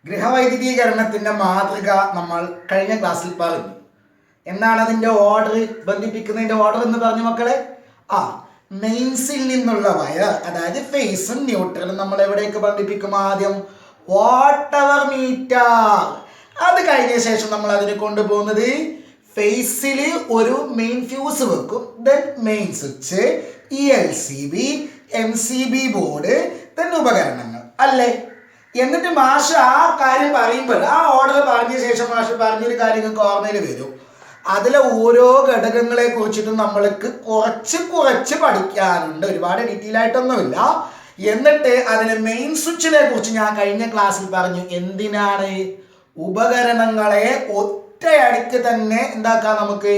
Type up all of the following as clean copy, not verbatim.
ഗൃഹവൈദ്യുതീകരണത്തിന്റെ മാതൃക നമ്മൾ കഴിഞ്ഞ ക്ലാസ്സിൽ പറഞ്ഞു. എന്താണ് അതിന്റെ ഓർഡർ, ബന്ധിപ്പിക്കുന്നതിന്റെ ഓർഡർ എന്ന് പറഞ്ഞു മക്കളെ? മെയിൻസിൽ നിന്നുള്ള വയർ, അതായത് ഫേസും ന്യൂട്രലും നമ്മൾ എവിടേക്ക് ബന്ധിപ്പിക്കും? ആദ്യം വാട്ട് മീറ്റർ. അത് കഴിഞ്ഞ ശേഷം നമ്മൾ അതിനെ കൊണ്ടുപോകുന്നത് ഫേസിൽ ഒരു മെയിൻ ഫ്യൂസ് വെക്കും, then main switch, ELCB, MCB board, then ഉപകരണങ്ങൾ അല്ലേ. എന്നിട്ട് മാഷ് ആ കാര്യം പറയുമ്പോൾ ആ ഓർഡർ പറഞ്ഞ ശേഷം മാഷ് പറഞ്ഞൊരു കാര്യങ്ങൾക്ക് ഓർമ്മയിൽ വരും. അതിലെ ഓരോ ഘടകങ്ങളെ കുറിച്ചിട്ടും നമ്മൾക്ക് കുറച്ച് പഠിക്കാനുണ്ട്, ഒരുപാട് ഡീറ്റെയിൽ ആയിട്ടൊന്നുമില്ല. എന്നിട്ട് അതിലെ മെയിൻ സ്വിച്ചിനെ കുറിച്ച് ഞാൻ കഴിഞ്ഞ ക്ലാസ്സിൽ പറഞ്ഞു. എന്തിനാണ്? ഉപകരണങ്ങളെ ഒറ്റയടിക്ക് തന്നെ എന്താക്കാം, നമുക്ക്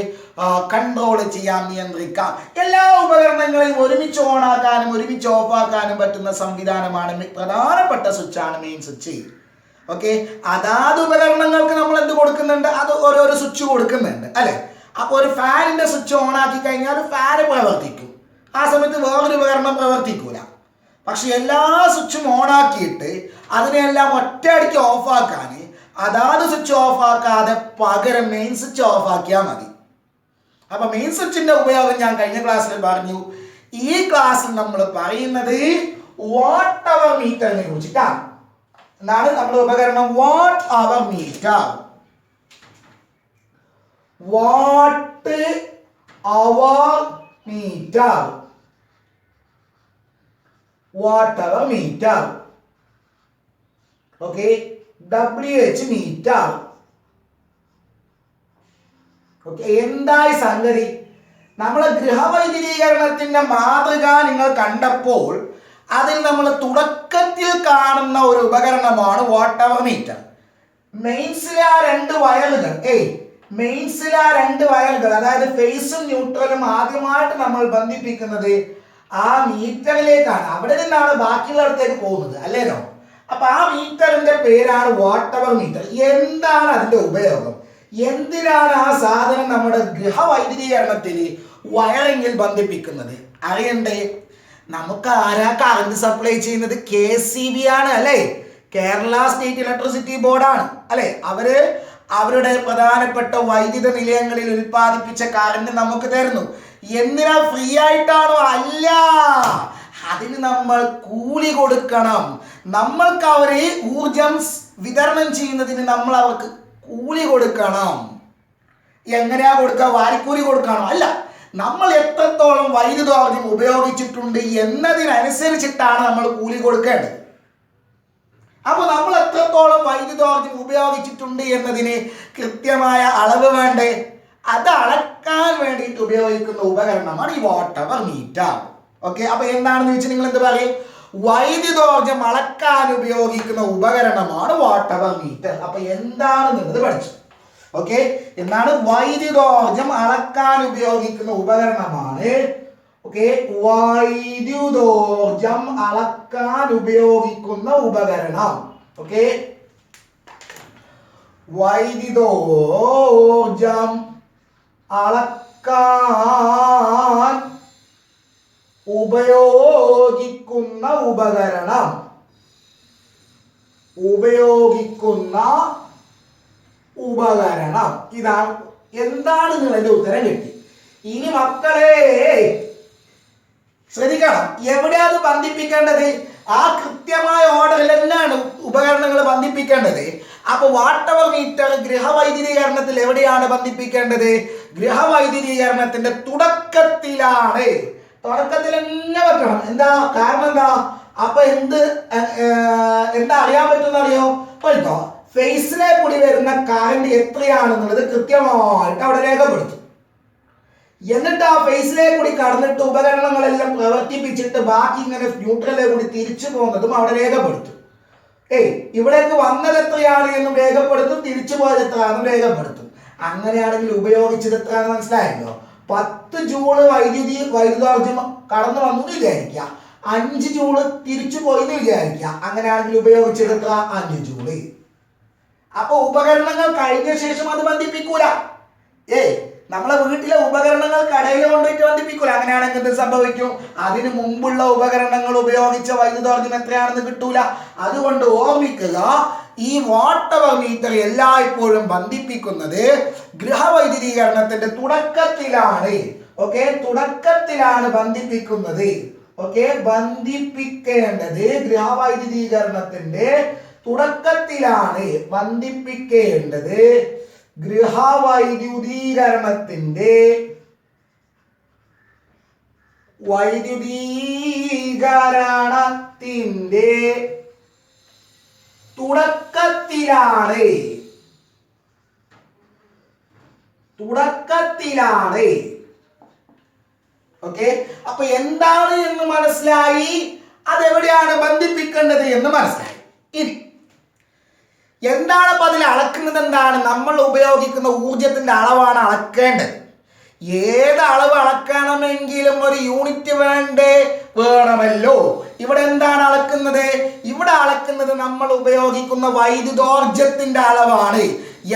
കൺട്രോൾ ചെയ്യാം, നിയന്ത്രിക്കാം. എല്ലാ ഉപകരണങ്ങളെയും ഒരുമിച്ച് ഓണാക്കാനും ഒരുമിച്ച് ഓഫാക്കാനും പറ്റുന്ന സംവിധാനമാണ് പ്രധാനപ്പെട്ട സ്വിച്ചാണ് മെയിൻ സ്വിച്ച്. ഓക്കെ, അതാത് ഉപകരണങ്ങൾക്ക് നമ്മൾ എന്ത് കൊടുക്കുന്നുണ്ട്? അത് ഓരോരോ സ്വിച്ച് കൊടുക്കുന്നുണ്ട് അല്ലെ. അപ്പോൾ ഒരു ഫാനിന്റെ സ്വിച്ച് ഓൺ ആക്കി കഴിഞ്ഞാൽ ഫാന് പ്രവർത്തിക്കും, ആ സമയത്ത് വേറൊരു ഉപകരണം പ്രവർത്തിക്കൂല. പക്ഷെ എല്ലാ സ്വിച്ചും ഓൺ ആക്കിയിട്ട് അതിനെല്ലാം ഒറ്റയടിക്ക് ഓഫാക്കാൻ അതാത് സ്വിച്ച് ഓഫ് ആക്കാതെ പകരം മെയിൻ സ്വിച്ച് ഓഫ് ആക്കിയാൽ മതി. അപ്പൊ മെയിൻ സ്വിച്ചിന്റെ ഉപയോഗം ഞാൻ കഴിഞ്ഞ ക്ലാസ്സിൽ പറഞ്ഞു. ഈ ക്ലാസ്സിൽ നമ്മൾ പറയുന്നത് വാട്ട് അവർ മീറ്ററിനെ കുറിച്ചിട്ടാണ്. എന്താണ് നമ്മുടെ ഉപകരണം? Watt hour meter. Watt hour meter. Watt hour meter. Okay, WH meter. Okay, എന്തായി സംഗതി? നമ്മളെ ഗൃഹവൈദ്യുതീകരണത്തിന്റെ മാതൃക നിങ്ങൾ കണ്ടപ്പോൾ അതിൽ നമ്മൾ തുടക്കത്തിൽ കാണുന്ന ഒരു ഉപകരണമാണ് വാട്ട് അവർ മീറ്റർ. മെയിൻസിലെ രണ്ട് വയറുകൾ, മെയിൻസിലെ രണ്ട് വയറുകൾ, അതായത് ഫേസും ന്യൂട്രലും ആദ്യമായിട്ട് നമ്മൾ ബന്ധിപ്പിക്കുന്നത് ആ മീറ്ററിലേക്കാണ്. അവിടെ നിന്നാണ് ബാക്കിയുള്ളിടത്തേക്ക് പോകുന്നത് അല്ലേനോ. അപ്പൊ ആ മീറ്ററിന്റെ പേരാണ് വാട്ട് അവർ മീറ്റർ. എന്താണ് അതിന്റെ ഉപയോഗം? എന്തിനാണ് ആ സാധനം നമ്മുടെ ഗൃഹവൈദ്യുതീകരണത്തിൽ വയറിങ്ങിൽ ബന്ധിപ്പിക്കുന്നത്? അറിയണ്ടേ? നമുക്ക് ആരാ കറണ്ട് സപ്ലൈ ചെയ്യുന്നത്? KCB ആണ് അല്ലെ, കേരള സ്റ്റേറ്റ് ഇലക്ട്രിസിറ്റി ബോർഡാണ് അല്ലെ. അവരുടെ പ്രധാനപ്പെട്ട വൈദ്യുത നിലയങ്ങളിൽ ഉൽപ്പാദിപ്പിച്ച കറണ്ട് നമുക്ക് തരുന്നു. എന്തിനാ? ഫ്രീ ആയിട്ടാണോ? അല്ല, അതിന് നമ്മൾ കൂലി കൊടുക്കണം. നമ്മൾക്ക് അവര് ഊർജം വിതരണം ചെയ്യുന്നതിന് നമ്മൾ അവർക്ക് കൂലി കൊടുക്കണം. എങ്ങനെയാ കൊടുക്കുക? വാരിക്കൂലി കൊടുക്കണോ? അല്ല, നമ്മൾ എത്രത്തോളം വൈദ്യുതോർജം ഉപയോഗിച്ചിട്ടുണ്ട് എന്നതിനനുസരിച്ചിട്ടാണ് നമ്മൾ കൂലി കൊടുക്കേണ്ടത്. അപ്പൊ നമ്മൾ എത്രത്തോളം വൈദ്യുതോർജം ഉപയോഗിച്ചിട്ടുണ്ട് എന്നതിന് കൃത്യമായ അളവ് വേണ്ടേ? അത് അളക്കാൻ വേണ്ടിയിട്ട് ഉപയോഗിക്കുന്ന ഉപകരണമാണ് ഈ വാട്ട് അവർ മീറ്റർ. ഓക്കെ, അപ്പൊ എന്താണെന്ന് വെച്ചാൽ നിങ്ങൾ എന്ത് പറയും? വൈദ്യുതോർജം അളക്കാൻ ഉപയോഗിക്കുന്ന ഉപകരണമാണ് വാട്ട് അവർ മീറ്റർ. അപ്പൊ എന്താണെന്നുള്ളത് പഠിച്ചു. ഓക്കെ, എന്താണ്? വൈദ്യുതോർജം അളക്കാൻ ഉപയോഗിക്കുന്ന ഉപകരണമാണ്. ഓക്കെ, വൈദ്യുതോർജം അളക്കാൻ ഉപയോഗിക്കുന്ന ഉപകരണം. ഓക്കെ, വൈദ്യുതോർജം അളക്കാൻ ഉപയോഗിക്കുന്ന ഉപകരണം. ഇതാണ്. എന്താണ് നിങ്ങളുടെ ഉത്തരം കിട്ടി? ഇനി മക്കളെ ശ്രദ്ധിക്കണം, എവിടെയാണ് ബന്ധിപ്പിക്കേണ്ടത്? ആ കൃത്യമായ ഓർഡറിൽ തന്നെയാണ് ഉപകരണങ്ങൾ ബന്ധിപ്പിക്കേണ്ടത്. അപ്പൊ വാട്ട് അവർ മീറ്റർ ഗൃഹവൈദ്യുതീകരണത്തിൽ എവിടെയാണ് ബന്ധിപ്പിക്കേണ്ടത്? ഗൃഹവൈദ്യുതീകരണത്തിന്റെ തുടക്കത്തിലാണ്. തുടക്കത്തിൽ തന്നെ വെക്കണം. എന്താ കാരണം? എന്താ? അപ്പൊ എന്താ അറിയാൻ പറ്റുന്ന അറിയോ? പഠിത്തോ ഫേസിലെ കൂടി വരുന്ന കറണ്ട് എത്രയാണെന്നുള്ളത് കൃത്യമായിട്ട് അവിടെ രേഖപ്പെടുത്തും. എന്നിട്ട് ആ ഫേസിലെ കൂടി കടന്നിട്ട് ഉപകരണങ്ങളെല്ലാം പ്രവർത്തിപ്പിച്ചിട്ട് ബാക്കി ഇങ്ങനെ ന്യൂട്രലിലെ കൂടി തിരിച്ചു പോകുന്നതും അവിടെ രേഖപ്പെടുത്തും. ഇവിടേക്ക് വന്നത് എത്രയാണ് എന്നും രേഖപ്പെടുത്തും, തിരിച്ചു പോയത് എത്രയാണെന്നും രേഖപ്പെടുത്തും. അങ്ങനെയാണെങ്കിൽ ഉപയോഗിച്ചത് എത്രയാണെന്ന് മനസ്സിലായല്ലോ. 10 ജൂള് വൈദ്യുതോർജം കടന്നു വന്നു എന്ന് വിചാരിക്കുക, 5 ജൂള് തിരിച്ചു പോയി എന്ന് വിചാരിക്കുക. അങ്ങനെയാണെങ്കിൽ ഉപയോഗിച്ചത് എത്ര? 5 ജൂള്. അപ്പൊ ഉപകരണങ്ങൾ കഴിഞ്ഞ ശേഷം അത് ബന്ധിപ്പിക്കൂല. നമ്മളെ വീട്ടിലെ ഉപകരണങ്ങൾ കടയിൽ കൊണ്ടുപോയിട്ട് ബന്ധിപ്പിക്കൂല. അങ്ങനെയാണെങ്കിൽ എന്ത് സംഭവിക്കും? അതിന് മുമ്പുള്ള ഉപകരണങ്ങൾ ഉപയോഗിച്ച വൈദ്യുതോർജം എത്രയാണെന്ന് കിട്ടൂല. അതുകൊണ്ട് ഓർമ്മിക്കുക, ഈ വാട്ട് അവർ മീറ്റർ എല്ലായ്പ്പോഴും ബന്ധിപ്പിക്കുന്നത് ഗൃഹവൈദ്യുതീകരണത്തിന്റെ തുടക്കത്തിലാണ്. ഓക്കെ, തുടക്കത്തിലാണ് ബന്ധിപ്പിക്കുന്നത്. ഓക്കെ, ബന്ധിപ്പിക്കേണ്ടത് ഗൃഹവൈദ്യുതീകരണത്തിന്റെ തുടക്കത്തിലാണ് ബന്ധിപ്പിക്കേണ്ടത്. ഗൃഹവൈദ്യുതീകരണത്തിന്റെ തുടക്കത്തിലാണ്. ഓക്കെ, അപ്പൊ എന്താണ് എന്ന് മനസ്സിലായി, അതെവിടെയാണ് ബന്ധിപ്പിക്കേണ്ടത് എന്ന് മനസ്സിലായി. ഇനി എന്താണ് അപ്പൊ അതിൽ അളക്കുന്നത്? എന്താണ് നമ്മൾ ഉപയോഗിക്കുന്ന ഊർജത്തിന്റെ അളവാണ് അളക്കേണ്ടത്. ഏത് അളവ് അളക്കണമെങ്കിലും ഒരു യൂണിറ്റ് വേണമല്ലോ. ഇവിടെ എന്താണ് അളക്കുന്നത്? ഇവിടെ അളക്കുന്നത് നമ്മൾ ഉപയോഗിക്കുന്ന വൈദ്യുതോർജത്തിന്റെ അളവാണ്.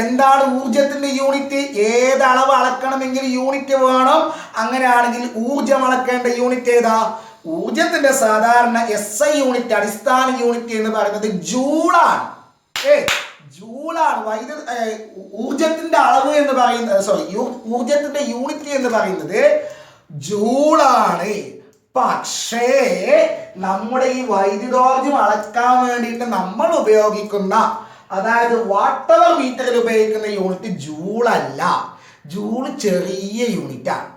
എന്താണ് ഊർജത്തിന്റെ യൂണിറ്റ്? ഏത് അളവ് അളക്കണമെങ്കിൽ യൂണിറ്റ് വേണം. അങ്ങനെയാണെങ്കിൽ ഊർജം അളക്കേണ്ട യൂണിറ്റ് ഏതാ? ഊർജത്തിന്റെ സാധാരണ SI യൂണിറ്റ്, അടിസ്ഥാന യൂണിറ്റ് എന്ന് പറയുന്നത് ജൂളാണ്. ജൂളാണ് ഊർജത്തിന്റെ അളവ് എന്ന് പറയുന്നത്. ഊർജത്തിന്റെ യൂണിറ്റ് എന്ന് പറയുന്നത് ജൂളാണ്. പക്ഷേ നമ്മുടെ ഈ വൈദ്യുതോർജം അളക്കാൻ വേണ്ടിയിട്ട് നമ്മൾ ഉപയോഗിക്കുന്ന, അതായത് വാട്ട് അവർ മീറ്ററിൽ ഉപയോഗിക്കുന്ന യൂണിറ്റ് ജൂളല്ല. ജൂള് ചെറിയ യൂണിറ്റാണ്.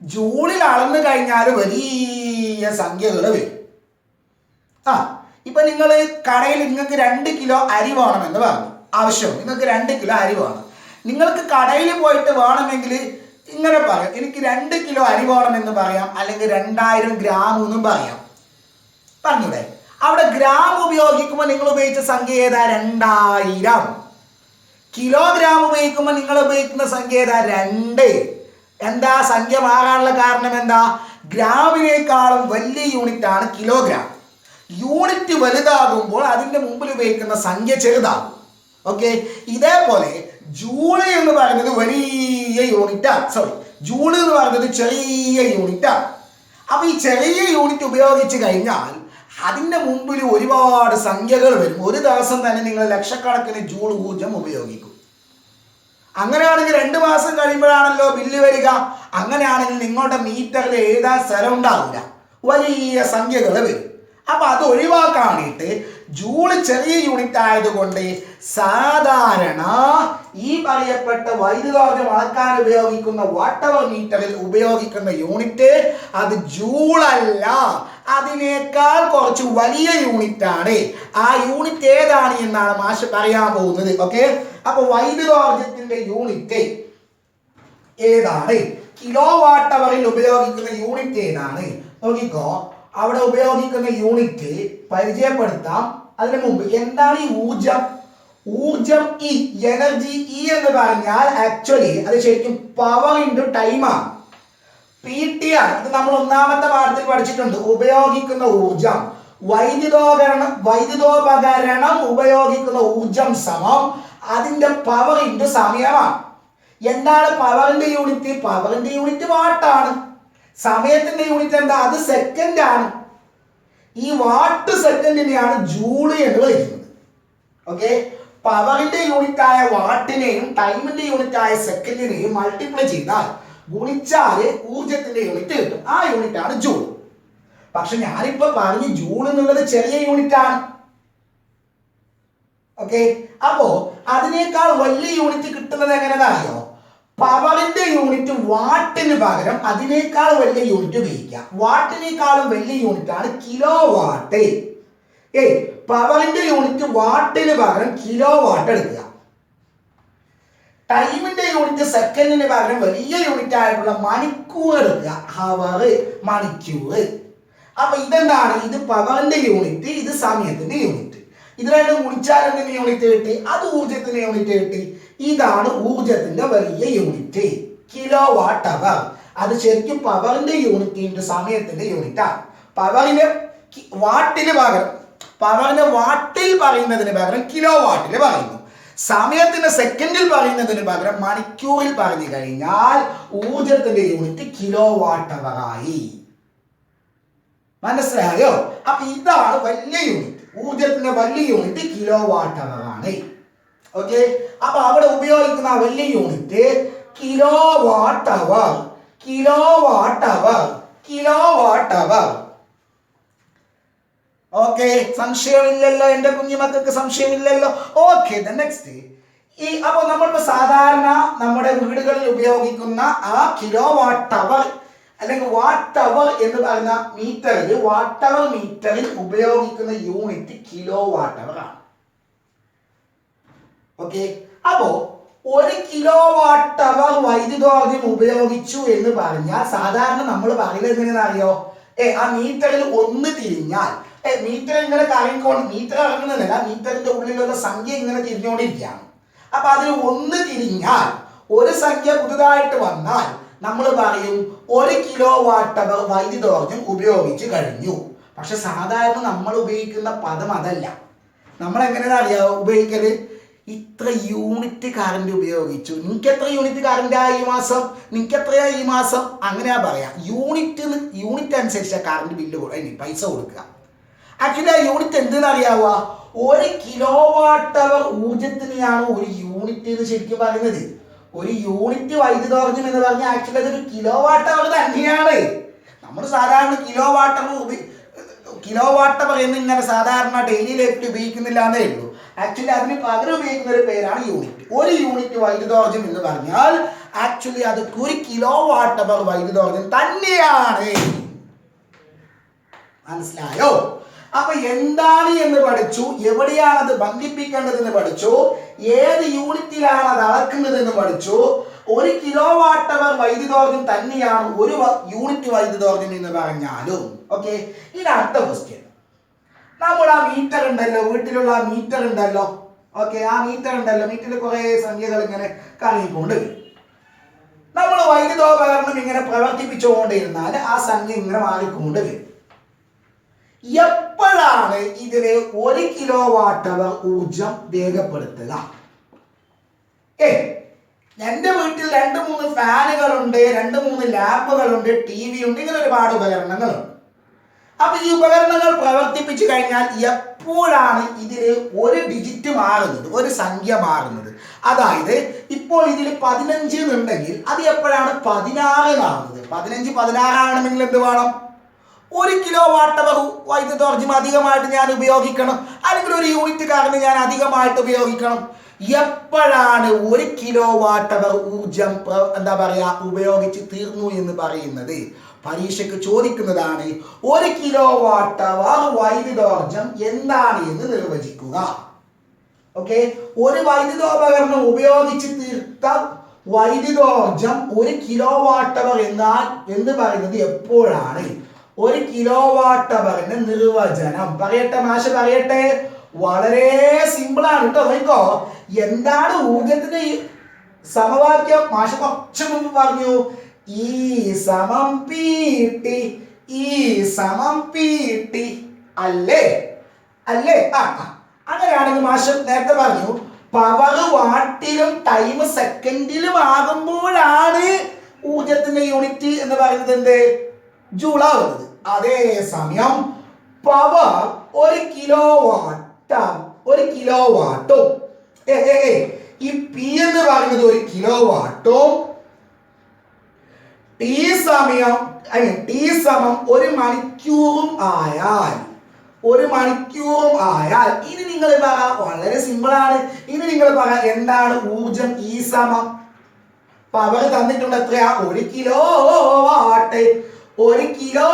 ജൂളിൽ അളന്നു കഴിഞ്ഞാൽ വലിയ സംഖ്യകൾ വരും. ഇപ്പൊ നിങ്ങൾ കടയിൽ നിങ്ങൾക്ക് 2 കിലോ അരി വേണമെന്ന് പറഞ്ഞു, ആവശ്യം നിങ്ങൾക്ക് 2 കിലോ അരി വേണം. നിങ്ങൾക്ക് കടയിൽ പോയിട്ട് വേണമെങ്കിൽ ഇങ്ങനെ പറയാം, എനിക്ക് 2 കിലോ അരി വേണമെന്ന് പറയാം, അല്ലെങ്കിൽ 2000 ഗ്രാം എന്നും പറയാം. പറഞ്ഞൂടെ? അവിടെ ഗ്രാം ഉപയോഗിക്കുമ്പോൾ നിങ്ങൾ ഉപയോഗിച്ച സംഖ്യ ഏതാ? 2000. കിലോഗ്രാം ഉപയോഗിക്കുമ്പോൾ നിങ്ങൾ ഉപയോഗിക്കുന്ന സംഖ്യ ഏതാ? 2. എന്താ സംഖ്യ മാറാനുള്ള കാരണം? എന്താ? ഗ്രാമിനേക്കാളും വലിയ യൂണിറ്റ് ആണ് കിലോഗ്രാം. യൂണിറ്റ് വലുതാകുമ്പോൾ അതിന്റെ മുമ്പിൽ ഉപയോഗിക്കുന്ന സംഖ്യ ചെറുതാകും. ഓക്കെ, ഇതേപോലെ ജൂള് എന്ന് പറയുന്നത് വലിയ യൂണിറ്റാണ്. ജൂള് എന്ന് പറയുന്നത് ചെറിയ യൂണിറ്റാണ്. അപ്പൊ ഈ ചെറിയ യൂണിറ്റ് ഉപയോഗിച്ച് കഴിഞ്ഞാൽ അതിന്റെ മുമ്പിൽ ഒരുപാട് സംഖ്യകൾ വരും. ഒരു ദിവസം തന്നെ നിങ്ങൾ ലക്ഷക്കണക്കിന് ജൂൾ ഊർജം ഉപയോഗിക്കും. അങ്ങനെയാണെങ്കിൽ 2 മാസം കഴിയുമ്പോഴാണല്ലോ ബില്ല് വരിക. അങ്ങനെയാണെങ്കിൽ നിങ്ങളുടെ മീറ്ററിൽ എഴുതാൻ സ്ഥലം ഉണ്ടാവില്ല, വലിയ സംഖ്യകൾ വരും. അപ്പൊ അത് ഒഴിവാക്കാനായിട്ട് ജൂള് ചെറിയ യൂണിറ്റ് ആയതുകൊണ്ട് സാധാരണ ഈ പറയപ്പെട്ട വൈദ്യുതോർജം അളക്കാൻ ഉപയോഗിക്കുന്ന വാട്ട് അവർ മീറ്ററിൽ ഉപയോഗിക്കുന്ന യൂണിറ്റ് അത് ജൂളല്ല, അതിനേക്കാൾ കുറച്ച് വലിയ യൂണിറ്റ് ആണ്. ആ യൂണിറ്റ് ഏതാണ് എന്നാണ് മാഷ് പറയാൻ പോകുന്നത്. ഓക്കെ, അപ്പൊ വൈദ്യുതോർജത്തിന്റെ യൂണിറ്റ് ഏതാണ്? കിലോ വാട്ട് അവറിൽ ഉപയോഗിക്കുന്ന യൂണിറ്റ് ഏതാണ്? നോക്കിക്കോ, അവിടെ ഉപയോഗിക്കുന്ന യൂണിറ്റ് പരിചയപ്പെടുത്താം. അതിനു മുമ്പ് എന്താണ് ഈ ഊർജം? ഊർജം ഈ എനർജി എന്ന് പറഞ്ഞാൽ ആക്ച്വലി അത് ശരിക്കും പവർ ഇൻറ്റു ടൈമാണ്. PT ആണ്. ഇത് നമ്മൾ 1ാമത്തെ പാഠത്തിൽ പഠിച്ചിട്ടുണ്ട്. ഉപയോഗിക്കുന്ന ഊർജം, വൈദ്യുതോപകരണം ഉപയോഗിക്കുന്ന ഊർജം സമം അതിന്റെ പവർ ഇൻറ്റു സമയമാണ്. എന്താണ് പവറിന്റെ യൂണിറ്റ്? പവറിന്റെ യൂണിറ്റ് വാട്ടാണ്. സമയത്തിന്റെ യൂണിറ്റ് എന്താ? അത് സെക്കൻഡ് ആണ്. ഈ വാട്ട് സെക്കൻഡിനെയാണ് ജൂള് എന്ന് വിളിക്കുന്നത്. ഓക്കെ, പവറിന്റെ യൂണിറ്റ് ആയ വാട്ടിനെയും ടൈമിന്റെ യൂണിറ്റ് ആയ സെക്കൻഡിനെയും മൾട്ടിപ്ലൈ ചെയ്താൽ ഗുണിച്ചാൽ ഊർജത്തിന്റെ യൂണിറ്റ് കിട്ടും. ആ യൂണിറ്റ് ആണ് ജൂൾ. പക്ഷെ ഞാനിപ്പോ പറഞ്ഞു ജൂൾ എന്നുള്ളത് ചെറിയ യൂണിറ്റ് ആണ്. ഓക്കെ, അപ്പോ അതിനേക്കാൾ വലിയ യൂണിറ്റ് കിട്ടുന്നത് എങ്ങനെയാണെന്നറിയോ? പവറിന്റെ യൂണിറ്റ് വാട്ടിന് പകരം അതിനേക്കാൾ വലിയ യൂണിറ്റ് ഉപയോഗിക്കാം. വാട്ടിനേക്കാളും വലിയ യൂണിറ്റ് ആണ് കിലോ വാട്ട്. പവറിന്റെ യൂണിറ്റ് വാട്ടിന് പകരം കിലോ വാട്ട് എടുക്കുക. ടൈമിന്റെ യൂണിറ്റ് സെക്കൻഡിന് പകരം വലിയ യൂണിറ്റ് ആയിട്ടുള്ള മണിക്കൂർ എടുക്കുക. ഹവർ, മണിക്കൂർ. അപ്പൊ ഇതെന്താണ്? ഇത് പവറിന്റെ യൂണിറ്റ്, ഇത് സമയത്തിന്റെ യൂണിറ്റ്. ഇത് രണ്ടും ഗുണിച്ചാൽ എന്തിന്റെ യൂണിറ്റ് കിട്ടി? അത് ഊർജത്തിന്റെ യൂണിറ്റ് കിട്ടി. ഇതാണ് ഊർജത്തിന്റെ വലിയ യൂണിറ്റ്, കിലോ വാട്ട് അവർ. അത് ശരിക്കും പവറിന്റെ യൂണിറ്റ് ഇൻറ്റു സമയത്തിന്റെ യൂണിറ്റ് ആണ്. പവറിന് വാട്ടിന് പകരം, പവറിന് വാട്ടിൽ പറയുന്നതിന് പകരം കിലോ വാട്ടിൽ പറയുന്നു. സമയത്തിന് സെക്കൻഡിൽ പറയുന്നതിന് പകരം മണിക്കൂറിൽ പറഞ്ഞു കഴിഞ്ഞാൽ ഊർജത്തിന്റെ യൂണിറ്റ് കിലോ വാട്ട് അവർ ആയി. മനസ്സിലായോ? അപ്പൊ ഇതാണ് വലിയ യൂണിറ്റ്. ഊർജത്തിന്റെ വലിയ യൂണിറ്റ് കിലോ വാട്ട് അവർ ആണ്. ഓക്കെ, അപ്പൊ അവിടെ ഉപയോഗിക്കുന്ന വലിയ യൂണിറ്റ് കിലോ വാട്ട് അവർ, കിലോ വാട്ട് അവർ, കിലോ വാട്ട് അവർ. ഓക്കെ, സംശയമില്ലല്ലോ എന്റെ കുഞ്ഞുമക്കൾക്ക്, സംശയമില്ലല്ലോ. Okay, next. അപ്പൊ നമ്മളിപ്പോ സാധാരണ നമ്മുടെ വീടുകളിൽ ഉപയോഗിക്കുന്ന ആ കിലോ വാട്ട് അവർ അല്ലെങ്കിൽ വാട്ട് അവർ എന്ന് പറയുന്ന മീറ്ററിൽ, വാട്ട് അവർ മീറ്ററിൽ ഉപയോഗിക്കുന്ന യൂണിറ്റ് കിലോ വാട്ട് അവർ ആണ്. ഓക്കെ, അപ്പോ 1 കിലോ വാട്ട് അവർ വൈദ്യുതോർജ്ജം ഉപയോഗിച്ചു എന്ന് പറഞ്ഞാൽ സാധാരണ നമ്മൾ പറയുന്നത് എങ്ങനെയാണെന്ന് അറിയോ? ആ മീറ്ററിൽ ഒന്ന് തിരിഞ്ഞാൽ, മീറ്റർ ഇങ്ങനെ കറങ്ങിക്കൊണ്ട്, മീറ്റർ ഇറങ്ങുന്നില്ല, മീറ്ററിന്റെ ഉള്ളിലുള്ള സംഖ്യ ഇങ്ങനെ തിരിഞ്ഞുകൊണ്ടിരിക്കുകയാണ്. അപ്പൊ അതിൽ ഒന്ന് തിരിഞ്ഞാൽ, ഒരു സംഖ്യ പുതുതായിട്ട് വന്നാൽ നമ്മൾ പറയും 1 കിലോ വാട്ട് അവർ വൈദ്യുതോർജ്ജം ഉപയോഗിച്ച് കഴിഞ്ഞു. പക്ഷെ സാധാരണ നമ്മൾ ഉപയോഗിക്കുന്ന പദം അതല്ല. നമ്മൾ എങ്ങനെയാ അറിയാവോ ഉപയോഗിക്കല്? ഇത്ര യൂണിറ്റ് കറണ്ട് ഉപയോഗിച്ചു, നിങ്ങൾക്ക് എത്ര യൂണിറ്റ് കറണ്ടാ ഈ മാസം, നിങ്ങൾക്ക് എത്രയാ ഈ മാസം, അങ്ങനെയാ പറയാ. യൂണിറ്റ് അനുസരിച്ച് കറണ്ട് ബില്ല് പൈസ കൊടുക്കുക. ആക്ച്വലി ആ യൂണിറ്റ് എന്തെന്ന് അറിയാവുക? 1 കിലോ വാട്ട് അവർ ഊർജത്തിനെയാണ് ഒരു യൂണിറ്റ് എന്ന് ശരിക്കും പറയുന്നത്. ഒരു യൂണിറ്റ് വൈദ്യുതോർജ്ജം എന്ന് പറഞ്ഞാൽ ആക്ച്വലി അതൊരു കിലോ വാട്ട് അവർ തന്നെയാണ്. നമ്മൾ സാധാരണ കിലോ വാട്ട് അവർ എന്ന് ഇങ്ങനെ സാധാരണ ഡെയിലി ലൈഫിൽ ഉപയോഗിക്കുന്നില്ല എന്നേ ഉള്ളൂ. ആക്ച്വലി അതിന് പകരം ഉപയോഗിക്കുന്ന ഒരു പേരാണ് യൂണിറ്റ്. ഒരു യൂണിറ്റ് വൈദ്യുതോർജ്ജം എന്ന് പറഞ്ഞാൽ ആക്ച്വലി അത് 1 കിലോ വാട്ട് അവർ വൈദ്യുതോർജ്ജം തന്നെയാണ്. മനസ്സിലായോ? അപ്പൊ എന്താണ് എന്ന് പഠിച്ചു, എവിടെയാണ് അത് ബന്ധിപ്പിക്കേണ്ടതെന്ന് പഠിച്ചു, ഏത് യൂണിറ്റിലാണ് അത് അളക്കുന്നത് എന്ന് പഠിച്ചു. 1 കിലോ വാട്ട് അവർ വൈദ്യുതോർജ്ജം തന്നെയാണ് ഒരു യൂണിറ്റ് വൈദ്യുതോർജ്ജം എന്ന് പറഞ്ഞാലും. ഓക്കെ, ഇനി അടുത്ത ക്വസ്റ്റ്യൻ. നമ്മൾ ആ മീറ്റർ ഉണ്ടല്ലോ, വീട്ടിലുള്ള ആ മീറ്റർ ഉണ്ടല്ലോ. ഓക്കെ, ആ മീറ്റർ ഉണ്ടല്ലോ, മീറ്ററിൽ കുറെ സംഖ്യകൾ ഇങ്ങനെ കറങ്ങിക്കൊണ്ട് വരും. നമ്മൾ വൈദ്യുതോപകരണം ഇങ്ങനെ പ്രവർത്തിപ്പിച്ചുകൊണ്ടിരുന്നാൽ ആ സംഖ്യ ഇങ്ങനെ മാറിക്കൊണ്ട് വരും. എപ്പോഴാണ് ഇതിന് 1 കിലോ വാട്ട് അവർ ഊർജം രേഖപ്പെടുത്തുക? എന്റെ വീട്ടിൽ 2-3 ഫാനുകളുണ്ട്, 2-3 ലാമ്പുകളുണ്ട്, TV ഉണ്ട്, ഇങ്ങനെ ഒരുപാട് ഉപകരണങ്ങളുണ്ട്. അപ്പൊ ഈ ഉപകരണങ്ങൾ പ്രവർത്തിപ്പിച്ചു കഴിഞ്ഞാൽ എപ്പോഴാണ് ഇതിന് ഒരു ഡിജിറ്റ് മാറുന്നത്, ഒരു സംഖ്യ മാറുന്നത്? അതായത് ഇപ്പോൾ ഇതിൽ 15 എന്നുണ്ടെങ്കിൽ അത് എപ്പോഴാണ് 16 ആവുന്നത്? 15 16 ആണെങ്കിൽ എന്ത് വേണം? 1 കിലോ വാട്ട് അവർ വൈദ്യുതോർജ്ജം അധികമായിട്ട് ഞാൻ ഉപയോഗിക്കണം, അല്ലെങ്കിൽ ഒരു യൂണിറ്റ് കറണ്ട് ഞാൻ അധികമായിട്ട് ഉപയോഗിക്കണം. എപ്പോഴാണ് 1 കിലോ വാട്ട് അവർ ഊർജം എന്താ പറയാ ഉപയോഗിച്ച് തീർന്നു എന്ന് പറയുന്നത്? പരീക്ഷയ്ക്ക് ചോദിക്കുന്നതാണ്. 1 കിലോ വാട്ട് അവർ വൈദ്യുതോർജ്ജം എന്താണ് എന്ന് നിർവചിക്കുക. ഓക്കെ, ഒരു വൈദ്യുതോപകരണം ഉപയോഗിച്ച് തീർത്ത വൈദ്യുതോർജ്ജം 1 കിലോ വാട്ട് അവർ എന്നാൽ എന്ന് പറയുന്നത് എപ്പോഴാണ്? 1 കിലോ വാട്ട് അവറിന്റെ നിർവചനം പറയട്ടെ, മാഷ് പറയട്ടെ. വളരെ സിമ്പിൾ ആണ് കേട്ടോ. നോക്കോ, എന്താണ് ഊർജത്തിന്റെ സമവാക്യം? മാഷ് കുറച്ചു മുമ്പ് പറഞ്ഞു, E സമം PT, E സമം PT അല്ലേ? അല്ലേ? അങ്ങനെയാണെങ്കിൽ മാഷ് നേരത്തെ പറഞ്ഞു പവർ വാട്ടിലും ടൈം സെക്കൻഡിലും ആകുമ്പോഴാണ് ഊർജത്തിന്റെ യൂണിറ്റ് എന്ന് പറയുന്നത് എന്ത്? ജൂൾ ആവുന്നത്. അതേ സമയം പവർ 1 കിലോ വാട്ടും ഈ പി എന്ന് പറയുന്നത് 1 കിലോ വാട്ടും ടി സമയം 1 മണിക്കൂറും ആയാൽ ഇനി നിങ്ങൾ പറ, വളരെ സിമ്പിൾ ആണ്. ഇനി നിങ്ങൾ പറ എന്താണ് ഊർജം? ഈ സമം പവർ തന്നിട്ടുണ്ട് എത്രയാ? 1 kilo what. 1 kilo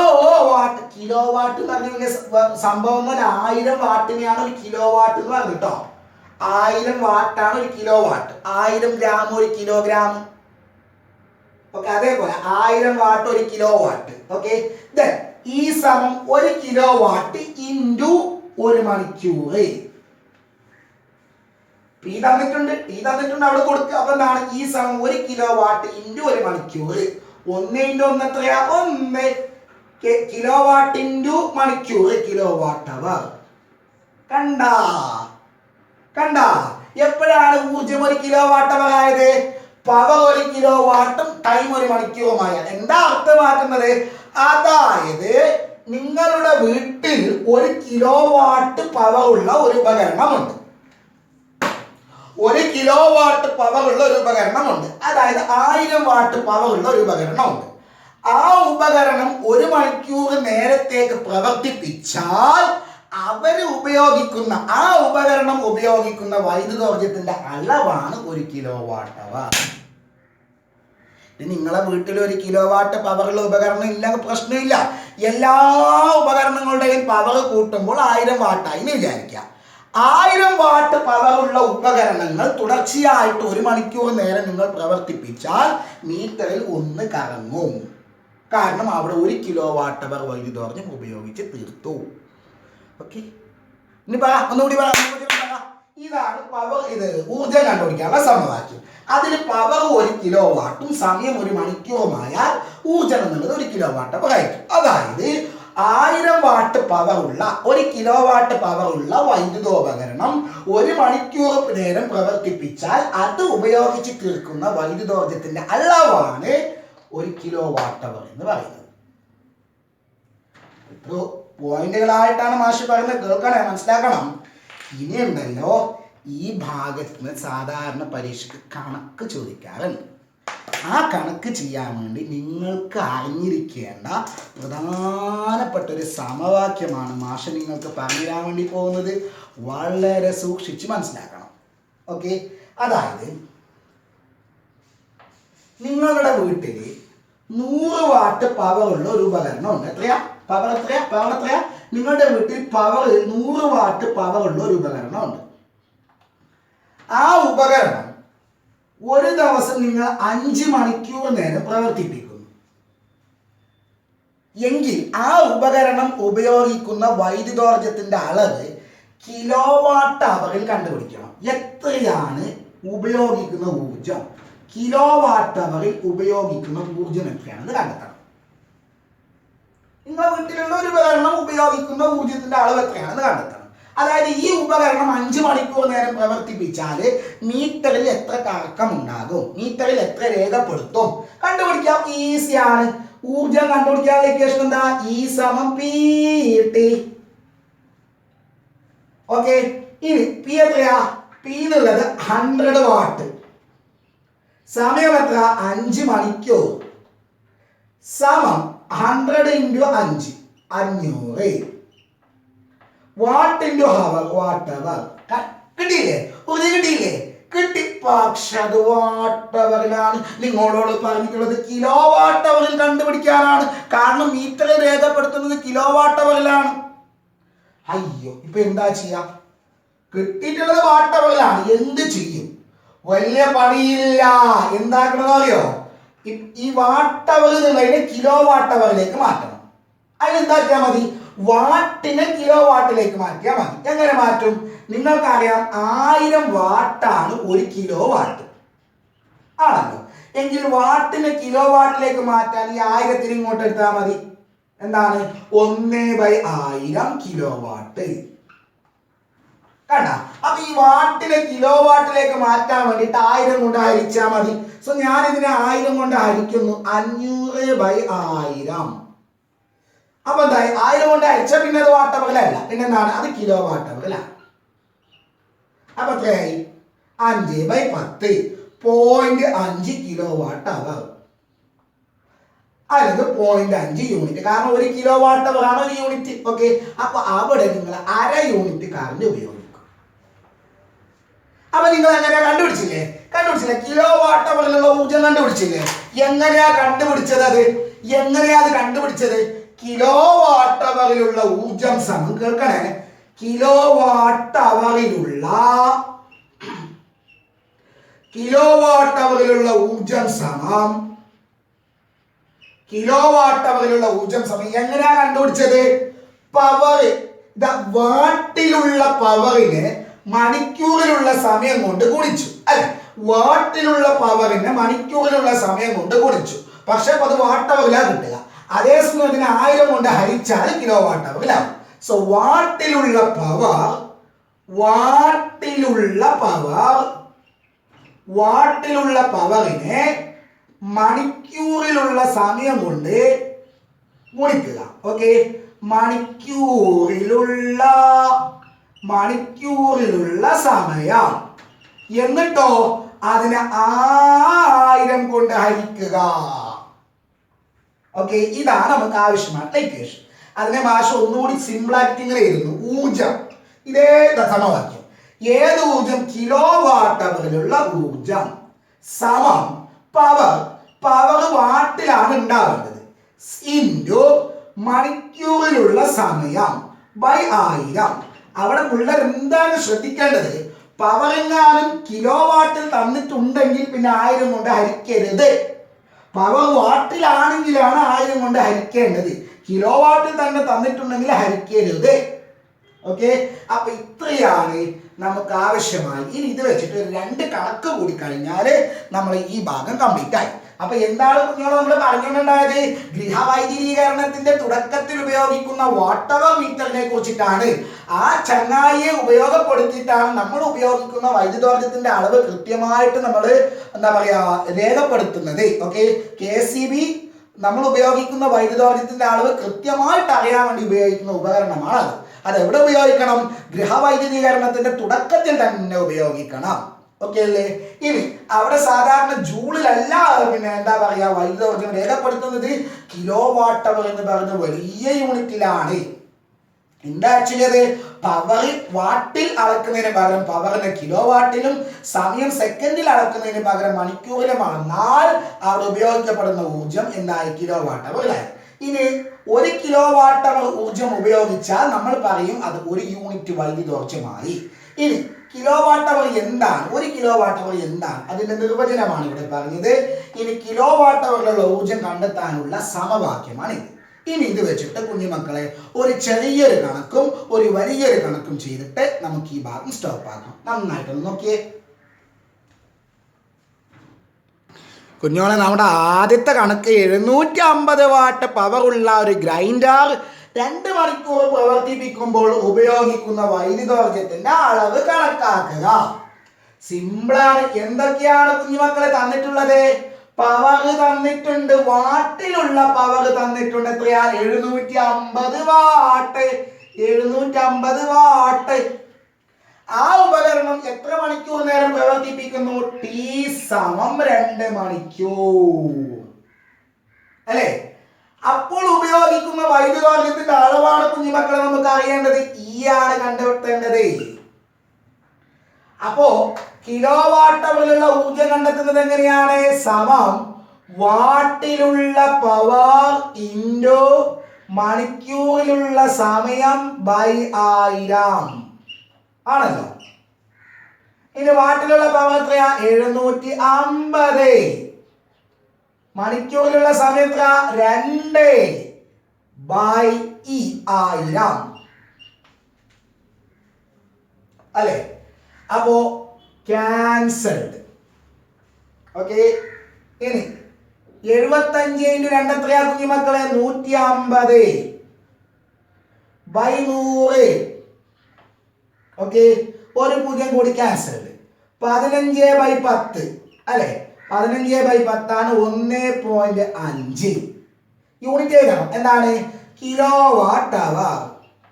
what, kilo watt എന്ന് പറഞ്ഞ സംഭവം 1000 വാട്ടിനെയാണ് 1 കിലോ വാട്ട് എന്ന് പറഞ്ഞു കേട്ടോ. 1000 വാട്ടാണ് 1 kilo what. 1000 gram 1 kilogram. Okay, അതേപോലെ 1000 വാട്ട് 1 കിലോ വാട്ട്. ഓക്കെ, ഈ സമം 1 കിലോ വാട്ട് ഇൻറ്റു 1 മണിക്കൂർ. ടി തന്നിട്ടുണ്ട് അവിടെ കൊടുക്കുക. അപ്പൊ എന്താണ്? ഈ സമം 1 കിലോ വാട്ട് ഇൻറ്റു 1 മണിക്കൂർ. 1 ഇൻറ്റു 1 എത്രയാ? 1 കിലോ വാട്ട് ഇൻറ്റു മണിക്കൂർ, കിലോ വാട്ട് അവർ. കണ്ടാ എപ്പോഴാണ് ഊർജം 1 കിലോ വാട്ട് അവർ ആയത്? പവർ 1 കിലോ വാട്ടും ടൈം 1 മണിക്കൂറുമായാൽ. എന്താ അർത്ഥമാക്കുന്നത്? അതായത് നിങ്ങളുടെ വീട്ടിൽ 1 കിലോ വാട്ട് പവർ ഉള്ള ഒരു ഉപകരണമുണ്ട്. 1 കിലോ വാട്ട് പവർ ഉള്ള ഒരു ഉപകരണമുണ്ട്. അതായത് 1000 വാട്ട് പവർ ഉള്ള ഒരു ഉപകരണമുണ്ട്. ആ ഉപകരണം 1 മണിക്കൂർ നേരത്തേക്ക് പ്രവർത്തിപ്പിച്ചാൽ ആ ഉപകരണം ഉപയോഗിക്കുന്ന വൈദ്യുതോർജ്ജത്തിന്റെ അളവാണ് 1 കിലോ വാട്ട് അവർ. നിങ്ങളെ വീട്ടിൽ 1 കിലോ വാട്ട് പവറുള്ള ഉപകരണം ഇല്ലെങ്കിൽ പ്രശ്നമില്ല. എല്ലാ ഉപകരണങ്ങളുടെയും പവർ കൂട്ടുമ്പോൾ 1000 വാട്ടായി എന്ന് വിചാരിക്കാം. 1000 വാട്ട് പവറുള്ള ഉപകരണങ്ങൾ തുടർച്ചയായിട്ട് 1 മണിക്കൂർ നേരം നിങ്ങൾ പ്രവർത്തിപ്പിച്ചാൽ മീറ്ററിൽ 1 കറങ്ങും. കാരണം അവിടെ 1 കിലോ വാട്ട് അവർ വൈദ്യുതോർജ്ജം ഉപയോഗിച്ച് തീർത്തു. ഓക്കെ, ഇനി ഒന്നുകൂടി ഇതാണ് പവർ. ഇത് ഊർജ്ജം കണ്ടുപിടിക്കാനുള്ള സമവാക്യം. അതിൽ പവർ 1 കിലോ വാട്ടും സമയം 1 മണിക്കൂറുമായാൽ ഊർജ്ജം എന്നുള്ളത് 1 കിലോ വാട്ട് അവർ ആയിരിക്കും. അതായത് 1000 വാട്ട് പവർ ഉള്ള 1 കിലോ വാട്ട് പവർ ഉള്ള വൈദ്യുതോപകരണം 1 മണിക്കൂർ നേരം പ്രവർത്തിപ്പിച്ചാൽ അത് ഉപയോഗിച്ച് തീർക്കുന്ന വൈദ്യുതോർജ്ജത്തിന്റെ അളവാണ് 1 കിലോ വാട്ട് അവർ എന്ന് പറയുന്നത്. പോയിന്റുകളായിട്ടാണ് മാഷ് പറയുന്നത്, കേൾക്കണേ, മനസ്സിലാക്കണം. ഇനിയുണ്ടല്ലോ ഈ ഭാഗത്ത് നിന്ന് സാധാരണ പരീക്ഷയ്ക്ക് കണക്ക് ചോദിക്കാറുണ്ട്. ആ കണക്ക് ചെയ്യാൻ വേണ്ടി നിങ്ങൾക്ക് അറിഞ്ഞിരിക്കേണ്ട പ്രധാനപ്പെട്ട ഒരു സമവാക്യമാണ് മാഷ് നിങ്ങൾക്ക് പറഞ്ഞു തരാൻ വേണ്ടി പോകുന്നത്. വളരെ സൂക്ഷിച്ച് മനസ്സിലാക്കണം. ഓക്കെ, അതായത് നിങ്ങളുടെ വീട്ടിൽ 100 വാട്ട് പവർ ഉള്ള ഒരു ഉപകരണം ഉണ്ട്. എത്രയാ പവർ? എത്രയാ? നിങ്ങളുടെ വീട്ടിൽ 100 വാട്ട് പവർ ഉള്ള ഒരു ഉപകരണം ഉണ്ട്. ആ ഉപകരണം ഒരു ദിവസം നിങ്ങൾ 5 മണിക്കൂർ നേരം പ്രവർത്തിപ്പിക്കുന്നു എങ്കിൽ ആ ഉപകരണം ഉപയോഗിക്കുന്ന വൈദ്യുതോർജ്ജത്തിന്റെ അളവ് കിലോ വാട്ട് അവറിൽ കണ്ടുപിടിക്കണം. എത്രയാണ് ഉപയോഗിക്കുന്ന ഊർജം? കിലോ വാട്ട് അവറിൽ ഉപയോഗിക്കുന്ന ഊർജം എത്രയാണെന്ന് കണ്ടെത്തണം. നിങ്ങളുടെ വീട്ടിലുള്ള ഒരു ഉപകരണം ഉപയോഗിക്കുന്ന ഊർജത്തിന്റെ അളവ് എത്രയാണെന്ന് കണ്ടെത്തണം. അതായത് ഈ ഉപകരണം 5 മണിക്കൂർ നേരം പ്രവർത്തിപ്പിച്ചാൽ മീറ്ററിൽ എത്ര കറക്കം ഉണ്ടാകും, മീറ്ററിൽ എത്ര രേഖപ്പെടുത്തും കണ്ടുപിടിക്കാം. ഈസിയാണ്. ഊർജം കണ്ടുപിടിക്കാനുള്ള ഇക്വേഷൻ എന്താ? E = PT. ഓക്കെ, ഇനി P എത്രയാ? P എന്നുള്ളത് 100 വാട്ട്. സമയം എത്ര? 5 മണിക്കൂർ സമം 100 × 5 500 വാട്ട് × ഹവർ വാട്ട് അവർ. കിട്ടിയില്ലേ? കിട്ടി. പക്ഷെ അത് വാട്ട് അവറിലാണ്. നിങ്ങളോട് പറഞ്ഞിട്ടുള്ളത് കിലോ വാട്ട് അവറിൽ കണ്ടുപിടിക്കാനാണ്. കാരണം മീറ്ററിൽ രേഖപ്പെടുത്തുന്നത് കിലോ വാട്ട് അവറിലാണ്. അയ്യോ, ഇപ്പൊ എന്താ ചെയ്യാ? കിട്ടിയിട്ടുള്ളത് വാട്ട് അവറിലാണ്. എന്ത് ചെയ്യും? വലിയ പണിയില്ല. എന്താക്കണമെന്ന് അറിയോ? ഈ വാട്ട് അവർ എന്നുള്ളതിനെ കിലോ വാട്ട് അവറിലേക്ക് മാറ്റണം. അതിനെന്താക്കിയാൽ മതി? വാട്ടിനെ കിലോ വാട്ടിലേക്ക് മാറ്റിയാൽ മതി. എങ്ങനെ മാറ്റും? നിങ്ങൾക്കറിയാം 1000 വാട്ടാണ് 1 കിലോ വാട്ട് ആണല്ലോ. എങ്കിൽ വാട്ടിനെ കിലോ വാട്ടിലേക്ക് മാറ്റാൻ ഈ 1000 ഇങ്ങോട്ട് എടുത്താൽ മതി. എന്താണ്? 1/1000 കിലോ വാട്ട്. കണ്ട? അപ്പൊ ഈ വാട്ടിനെ കിലോ വാട്ടിലേക്ക് മാറ്റാൻ വേണ്ടിയിട്ട് 1000 കൊണ്ട് ഹരിച്ചാൽ മതി. സോ ഞാൻ ഇതിനെ 1000 കൊണ്ട് ഹരിക്കുന്നു. 500/1000. അപ്പൊ എന്തായി? 1000 കൊണ്ട് ഹരിച്ചാൽ പിന്നെ അത് വാട്ട് അവറിലല്ല, പിന്നെ എന്താണ്? അത് കിലോ വാട്ട് അവറിലാണ്. അപ്പൊ എത്രയായി? 5/10 0.5 കിലോ വാട്ട് അവർ. അല്ലെങ്കിൽ 0.5 യൂണിറ്റ്. കാരണം 1 കിലോ വാട്ട് അവർ ആണ് 1 യൂണിറ്റ്. ഓക്കെ, അപ്പൊ അവിടെ നിങ്ങൾ 1/2 യൂണിറ്റ് കറണ്ട് ഉപയോഗിക്കും. അപ്പൊ നിങ്ങൾ എങ്ങനെയാ കണ്ടുപിടിച്ചില്ലേ? കിലോ വാട്ട് അവറിലുള്ള ഊർജ്ജം കണ്ടുപിടിച്ചില്ലേ? എങ്ങനെയാ കണ്ടുപിടിച്ചത്? കിലോ വാട്ട് അവറിലുള്ള ഊർജ്ജം സമം, കേൾക്കണേ, കിലോ വാട്ട് അവറിലുള്ള ഊർജ്ജം സമം എങ്ങനെയാ കണ്ടുപിടിച്ചത്? പവർ, വാട്ടിലുള്ള പവറിനെ മണിക്കൂറിലുള്ള സമയം കൊണ്ട് ഗുണിച്ചു. അല്ലെ, വാട്ടിലുള്ള പവറിനെ മണിക്കൂറിലുള്ള സമയം കൊണ്ട് ഗുണിച്ചു. പക്ഷെ അത് വാട്ട് അവറിലാണ് കിട്ടുക. അതേസമയം അതിനെ 1000 കൊണ്ട് ഹരിച്ചാൽ കിലോ വാട്ട് അവറിലാവും. സോ വാട്ടിലുള്ള പവറിനെ മണിക്കൂറിലുള്ള സമയം കൊണ്ട് ഗുണിക്കുക. ഓക്കെ, മണിക്കൂറിലുള്ള സമയം. എന്നിട്ടോ അതിനെ 1000 കൊണ്ട് ഹരിക്കുക. ഓക്കെ, ഇതാണ് നമുക്ക് ആവശ്യമായിട്ടുള്ള ഇക്വേഷൻ. അതിനെ ഭാഷ ഒന്നുകൂടി സിമ്പിൾ ആയിട്ട് ഇങ്ങനെ എഴുതുന്നു. ഊർജം, ഇതേ സമവാക്യം. ഏത് ഊർജം? കിലോ വാട്ട് അവറിലുള്ള ഊർജം സമം പവർ വാട്ടിലാണ് ഉണ്ടാവേണ്ടത് ഇൻറ്റു മണിക്കൂറിലുള്ള സമയം ബൈ 1000. അവിടെ പിള്ളേർ എന്താണ് ശ്രദ്ധിക്കേണ്ടത്? പവറെങ്ങാനും കിലോ വാട്ടിൽ തന്നിട്ടുണ്ടെങ്കിൽ പിന്നെ 1000 കൊണ്ട് ഹരിക്കരുത്. പവർ വാട്ടിലാണെങ്കിലാണ് 1000 കൊണ്ട് ഹരിക്കേണ്ടത്. കിലോ വാട്ടിൽ തന്നെ തന്നിട്ടുണ്ടെങ്കിൽ ഹരിക്കരുത്. ഓക്കെ, അപ്പൊ ഇത്രയാണ് നമുക്ക് ആവശ്യമായി. ഇനി ഇത് വെച്ചിട്ട് 2 കണക്ക് കൂടി കഴിഞ്ഞാൽ നമ്മൾ ഈ ഭാഗം കംപ്ലീറ്റ് ആയി. അപ്പൊ എന്താണ് കുഞ്ഞോളെ നമ്മൾ പറഞ്ഞിട്ടുണ്ടായത്? ഗൃഹവൈദ്യുതീകരണത്തിന്റെ തുടക്കത്തിൽ ഉപയോഗിക്കുന്ന വാട്ടർ മീറ്ററിനെ കുറിച്ചിട്ടാണ്. ആ ചങ്ങായിയെ ഉപയോഗപ്പെടുത്തിയിട്ടാണ് നമ്മൾ ഉപയോഗിക്കുന്ന വൈദ്യുതോർജ്ജത്തിന്റെ അളവ് കൃത്യമായിട്ട് നമ്മൾ എന്താ പറയാ രേഖപ്പെടുത്തുന്നത്. ഓക്കെ, KCB നമ്മൾ ഉപയോഗിക്കുന്ന വൈദ്യുതോർജ്ജത്തിന്റെ അളവ് കൃത്യമായിട്ട് അറിയാൻ വേണ്ടി ഉപയോഗിക്കുന്ന ഉപകരണമാണ് അത്. അത് എവിടെ ഉപയോഗിക്കണം? ഗൃഹവൈദ്യുതീകരണത്തിന്റെ തുടക്കത്തിൽ തന്നെ ഉപയോഗിക്കണം. ഓക്കെ അല്ലേ? ഇനി അവിടെ സാധാരണ ജൂളിലല്ല പിന്നെ എന്താ പറയാ വൈദ്യുതോർജ്ജം രേഖപ്പെടുത്തുന്നത് കിലോ വാട്ട് അവർ എന്ന് പറഞ്ഞ വലിയ യൂണിറ്റിലാണ്. എന്താ ആക്ച്വലി അത്? പവർ വാട്ടിൽ അളക്കുന്നതിന് പകരം പവറിനെ കിലോ വാട്ടിലും സമയം സെക്കൻഡിൽ അളക്കുന്നതിന് പകരം മണിക്കൂറിലും അളന്നാൽ അവിടെ ഉപയോഗിക്കപ്പെടുന്ന ഊർജം എന്തായി? കിലോ വാട്ട് അവറിലായി. ഇനി 1 കിലോ വാട്ട് അവർ ഊർജം ഉപയോഗിച്ചാൽ നമ്മൾ പറയും അത് 1 യൂണിറ്റ് വൈദ്യുതോർജ്ജമായി. ഇനി കിലോ വാട്ട് അവർ എന്താണ്? 1 കിലോ വാട്ട് അവർ എന്താണ്? അതിന്റെ നിർവചനമാണ് ഇവിടെ പറഞ്ഞത്. ഇനി കിലോ വാട്ട് അവറിലുള്ള ഊർജം കണ്ടെത്താനുള്ള സമവാക്യമാണ് ഇത്. ഇനി ഇത് വെച്ചിട്ട് കുഞ്ഞുമക്കളെ ഒരു ചെറിയൊരു കണക്കും ഒരു വലിയൊരു കണക്കും ചെയ്തിട്ട് നമുക്ക് ഈ ഭാഗം സ്റ്റോപ്പ് ആക്കാം. നന്നായിട്ടൊന്ന് നോക്കിയേ കുഞ്ഞോളെ. നമ്മുടെ ആദ്യത്തെ കണക്ക് 750 വാട്ട് പവർ ഉള്ള ഒരു ഗ്രൈൻഡർ 2 മണിക്കൂർ പ്രവർത്തിപ്പിക്കുമ്പോൾ ഉപയോഗിക്കുന്ന വൈദ്യുതോർജ്ജത്തിന്റെ അളവ് കണക്കാക്കുക. സിമ്പിളാണ്. എന്തൊക്കെയാണ് കുഞ്ഞുമക്കളെ തന്നിട്ടുള്ളത്? പവർ തന്നിട്ടുണ്ട്, വാട്ടിലുള്ള പവർ തന്നിട്ടുണ്ട്. എത്രയാ? 750 വാട്ട്. 750 വാട്ട്. ആ ഉപകരണം എത്ര മണിക്കൂർ നേരം പ്രവർത്തിപ്പിക്കുന്നു? T = 2 മണിക്കൂർ അല്ലേ? അപ്പോൾ ഉപയോഗിക്കുന്ന വൈദ്യുതോർജ്ജത്തിന്റെ അളവാണ് കുഞ്ഞുമക്കളെ നമുക്ക് അറിയേണ്ടത്. ഈ ആണ് കണ്ടെത്തേണ്ടത്. അപ്പോ കിലോ വാട്ട് അവറിലുള്ള ഊർജം കണ്ടെത്തുന്നത് എങ്ങനെയാണ്? സമം വാട്ടിലുള്ള പവർ ഇൻറ്റു മണിക്കൂറിലുള്ള സമയം ബൈ 1000 ആണല്ലോ. ഇനി വാട്ടിലുള്ള പവർ എത്രയാ? 750. മണിക്കൂറിലുള്ള സമയം എത്ര? 2 ബൈ 1000 അല്ലേ? അപ്പോ ക്യാൻസൽഡ്. ഓക്കെ, ഇനി 75 × 2 എത്രയാ കുഞ്ഞുമക്കളെ? 150 ബൈ 100. ഓക്കെ, ഒരു 0 കൂടി ക്യാൻസൽഡ്. 15/10 അല്ലെ? 15/10 ആണ് 1.5 യൂണിറ്റ് എഴുതണം. എന്താണ്? കിലോ വാട്ട് അവർ.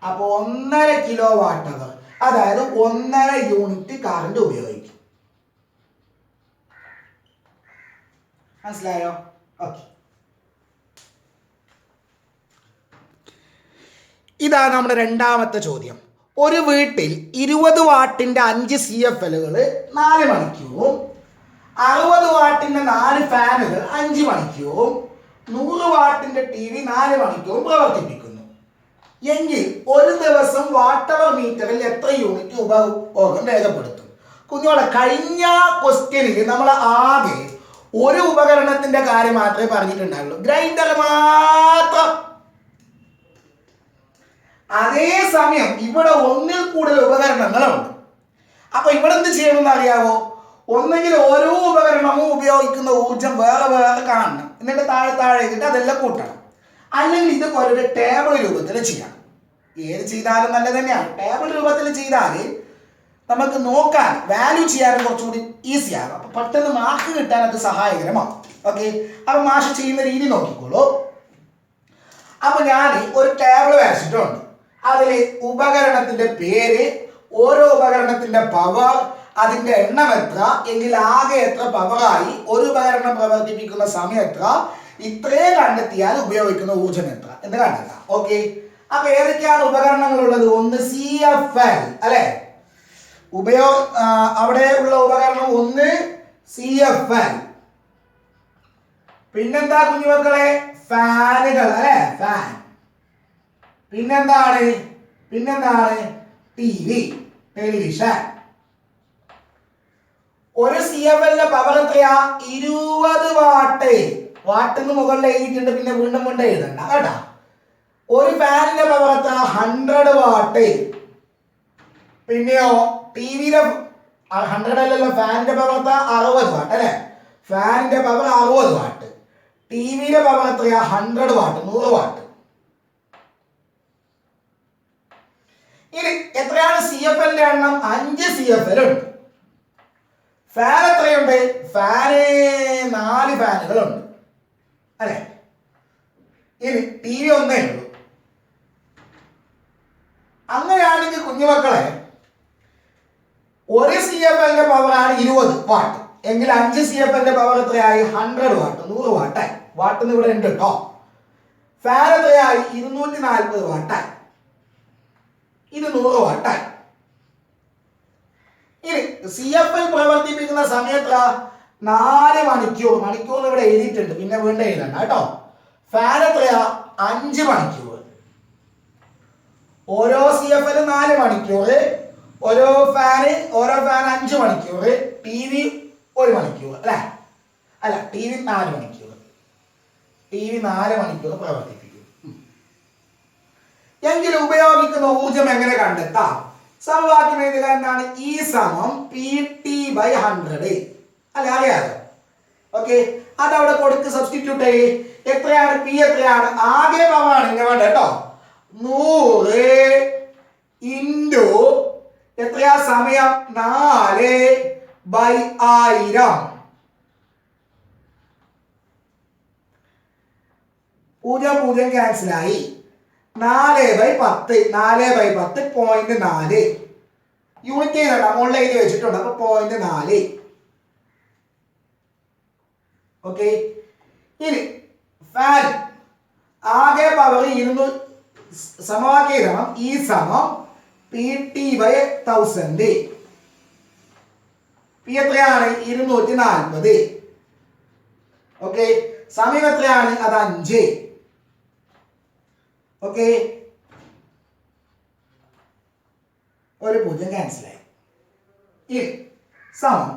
അപ്പൊ 1.5 കിലോ വാട്ട് അവർ, അതായത് 1.5 യൂണിറ്റ് കറണ്ട് ഉപയോഗിക്കും. മനസ്സിലായോ? ഓക്കെ, ഇതാണ് നമ്മുടെ രണ്ടാമത്തെ ചോദ്യം. ഒരു വീട്ടിൽ 20 വാട്ടിന്റെ 5 CFLകൾ 4 മണിക്കൂറും 60 വാട്ടിന്റെ 4 ഫാനുകൾ 5 മണിക്കൂറും 100 വാട്ടിന്റെ TV 4 മണിക്കൂറും പ്രവർത്തിപ്പിക്കുന്നു എങ്കിൽ ഒരു ദിവസം വാട്ട് അവർ മീറ്ററിൽ എത്ര യൂണിറ്റ് ഉപഭോഗം രേഖപ്പെടുത്തും? കുഞ്ഞോളെ, കഴിഞ്ഞ ക്വസ്റ്റ്യനിൽ നമ്മൾ ആകെ ഒരു ഉപകരണത്തിന്റെ കാര്യം മാത്രമേ പറഞ്ഞിട്ടുണ്ടാവുള്ളൂ, ഗ്രൈൻഡർ മാത്രം. അതേസമയം ഇവിടെ ഒന്നിൽ കൂടുതൽ ഉപകരണങ്ങളുണ്ട്. അപ്പൊ ഇവിടെ എന്ത് ചെയ്യണമെന്ന് അറിയാവോ? ഒന്നെങ്കിൽ ഓരോ ഉപകരണവും ഉപയോഗിക്കുന്ന ഊർജം വേറെ വേറെ കാണണം, എന്നിട്ട് താഴെ എഴുതിട്ട് അതെല്ലാം കൂട്ടണം. അല്ലെങ്കിൽ ഇത് ഒരു ടേബിൾ രൂപത്തിൽ ചെയ്യാം. ഏത് ചെയ്താലും നല്ല തന്നെയാണ്. ടേബിൾ രൂപത്തിൽ ചെയ്താൽ നമുക്ക് നോക്കാൻ വാല്യൂ ചെയ്യാനും കുറച്ചുകൂടി ഈസി ആകും. അപ്പൊ പെട്ടെന്ന് മാർക്ക് കിട്ടാൻ അത് സഹായകരമാകും. ഓക്കെ, അപ്പൊ മാഷ് ചെയ്യുന്ന രീതി നോക്കിക്കോളൂ. അപ്പൊ ഞാൻ ഒരു ടേബിൾ വരച്ചിട്ടുണ്ട്. അതിൽ ഉപകരണത്തിന്റെ പേര്, ഓരോ ഉപകരണത്തിന്റെ പവർ, അതിന്റെ എണ്ണം എത്ര, എങ്കിൽ ആകെ എത്ര പവറായി, ഒരു ഉപകരണം പ്രവർത്തിപ്പിക്കുന്ന സമയം എത്ര, ഇത്രയും കണ്ടെത്തിയാൽ ഉപയോഗിക്കുന്ന ഊർജം എത്ര എന്ന് കണ്ടെത്താം. ഓക്കെ, അപ്പൊ ഏതൊക്കെയാണ് ഉപകരണങ്ങൾ ഉള്ളത്? ഒന്ന് CFL അല്ലെ, അവിടെ ഉള്ള ഉപകരണം ഒന്ന് CFL. പിന്നെന്താ കുഞ്ഞുമക്കളെ? ഫാനുകൾ അല്ലെ, ഫാൻ. പിന്നെന്താണ് TV, ടെലിവിഷൻ. ഒരു CFL പവർ എത്രയാ? 20 വാട്ട്. വാട്ടിന് മുകളിൽ എഴുതിയിട്ടുണ്ട്, പിന്നെ വീണ്ടും എഴുതണ്ട കേട്ടാ. ഒരു ഫാനിന്റെ പവർ എത്ര? 100 വാട്ട്. പിന്നെയോ ടിവിയുടെ 100 അല്ലല്ലോ, ഫാനിന്റെ പവർ എത്ര? 60 വാട്ട് അല്ലെ. ഫാനിന്റെ പവർ 60 വാട്ട്. ടിവിയുടെ പവർ എത്രയാ? 100 വാട്ട്, 100 വാട്ട്. ഇനി എത്രയാണ് CFLന്റെ എണ്ണം? 5 CFL ഉണ്ട്. ഫാൻ എത്രയുണ്ട്? ഫാന് 4 ഫാനുകളുണ്ട് അല്ലെ. ഇനി TV ഒന്നേ ഉള്ളൂ. അങ്ങനെയാണെങ്കിൽ കുഞ്ഞുമക്കളെ, ഒരു CFLന്റെ പവറാണ് 20 വാട്ട് എങ്കിൽ 5 CFLന്റെ പവർ എത്രയായി? 100 വാട്ട്, 100 വാട്ടായി. വാട്ടിന് ഇവിടെ ഉണ്ട് കേട്ടോ. ഫാൻ എത്രയായി? 240 വാട്ടായി. ഇത് 100 വാട്ടായി. ഇനി CFL പ്രവർത്തിപ്പിക്കുന്ന സമയം എത്ര? 4 മണിക്കൂർ. മണിക്കൂർ ഇവിടെ എഴുതിയിട്ടുണ്ട്, പിന്നെ വീണ്ടും എഴുതണ്ട കേട്ടോ. ഫാൻ എത്രയാ? 5 മണിക്കൂർ. ഓരോ CFL 4 മണിക്കൂർ, ഓരോ ഫാൻ 5 മണിക്കൂർ, TV 1 മണിക്കൂർ അല്ലെ. അല്ല, TV 4 മണിക്കൂർ. TV 4 മണിക്കൂർ പ്രവർത്തിപ്പിക്കും. എങ്കിൽ ഉപയോഗിക്കുന്ന ഊർജം എങ്ങനെ കണ്ടെത്താം? സമവാക്യം എഴുതുക. എന്താണ്? E = PT/100 അല്ലെ, അറിയാലോ. ഓക്കെ, അതവിടെ കൊടുത്ത് സബ്സ്റ്റിറ്റ്യൂട്ട് ചെയ്യേ. എത്രയാണ് P? എത്രയാണ്? ആകെ പവറാണ് ഇങ്ങനെ വേണ്ട കേട്ടോ. 100 ഇൻറ്റു എത്രയാ സമയം? 4/1000. 0 ക്യാൻസലായി. 4/10, 4/10 0.4. യൂണിറ്റ് ചെയ്തണ്ട, മുകളിൽ എഴുതി വെച്ചിട്ടുണ്ട്. അപ്പൊ 0.4. ഓക്കെ, ഇനി ഫാൻ ആകെ പവർ 200. സമവാക്യം എഴുതണം. E = PT/1000. P എത്രയാണ്? 240. ഓക്കെ, സമയം എത്രയാണ്? അത് 5. ഓക്കെ, ഒരു 0 ക്യാൻസലായി. ഇനി സമം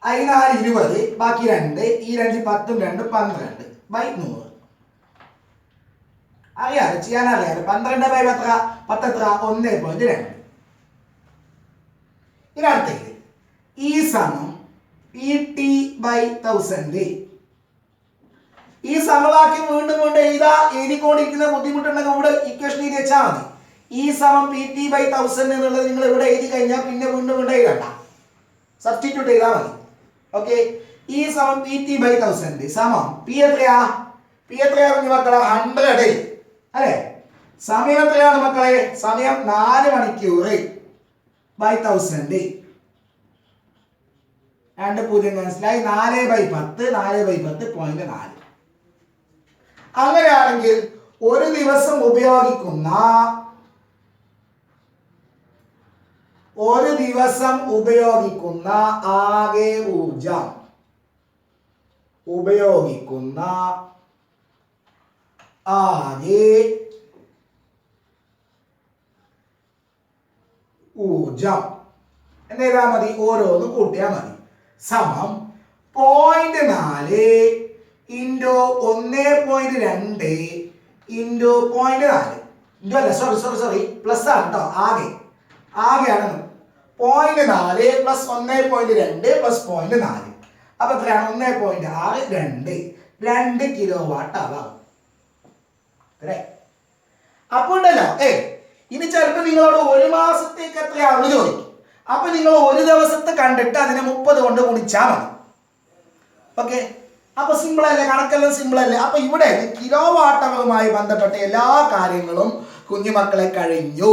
4 20, ബാക്കി 2, ഈ 2 10 2 12/100. അറിയാലോ, ചെയ്യാനറിയാലോ. 12/10 എത്ര? 10 എത്ര? 1.2. ഇനി അടുത്തേക്ക് E = PT/1000. ഈ സമവാക്യം വീണ്ടും എഴുതിക്കൊണ്ടിരിക്കുന്ന ബുദ്ധിമുട്ടുണ്ടെങ്കിൽ ഇവിടെ ഇക്വേഷൻ എഴുതി വെച്ചാൽ മതി. E = PT/1000 എന്നുള്ളത് നിങ്ങൾ ഇവിടെ എഴുതി കഴിഞ്ഞാൽ പിന്നെ വീണ്ടും എഴുതണ്ട, സബ്സ്റ്റിറ്റ്യൂട്ട് ചെയ്താൽ മതി. ഓക്കെ, E = PT/1000 സമം P എത്രയാ? P എത്രയാ മക്കളെ? 100 അല്ലെ. സമയം എത്രയാണ് മക്കളെ? സമയം 4 മണിക്കൂർ / 1000. 2 0 മനസ്സിലായി. 4/10, 4/10 0.4. അങ്ങനെയാണെങ്കിൽ ഒരു ദിവസം ഉപയോഗിക്കുന്ന ആകെ ഊർജം, എന്നെഴുതാ മതി, ഓരോന്ന് കൂട്ടിയാൽ മതി. സമം 0.4 ഇൻറ്റു 1.2 ഇൻറ്റു 0.4 ഇൻറ്റു അല്ല, സോറി പ്ലസ് ആണ് കേട്ടോ. ആകെയാണ് 0.4 പ്ലസ് 1.2 പ്ലസ് 0.4. അപ്പൊ എത്രയാണ്? 1.62 2 കിലോ വാട്ട് ആവാം. അപ്പൊ ഉണ്ടല്ലോ, ഇനി ചിലപ്പോൾ നിങ്ങളോട് ഒരു മാസത്തേക്ക് എത്രയാണെന്ന് ചോദിക്കും. അപ്പൊ നിങ്ങൾ ഒരു ദിവസത്തെ കണ്ടിട്ട് അതിനെ 30 കൊണ്ട് ഗുണിച്ചാൽ മതി. ഓക്കെ, അപ്പൊ സിമ്പിൾ അല്ലേ, കണക്കെല്ലാം സിമ്പിൾ അല്ലേ. അപ്പൊ ഇവിടെ കിലോ വാട്ട് അവറുമായി ബന്ധപ്പെട്ട എല്ലാ കാര്യങ്ങളും കുഞ്ഞുമക്കളെ കഴിഞ്ഞു.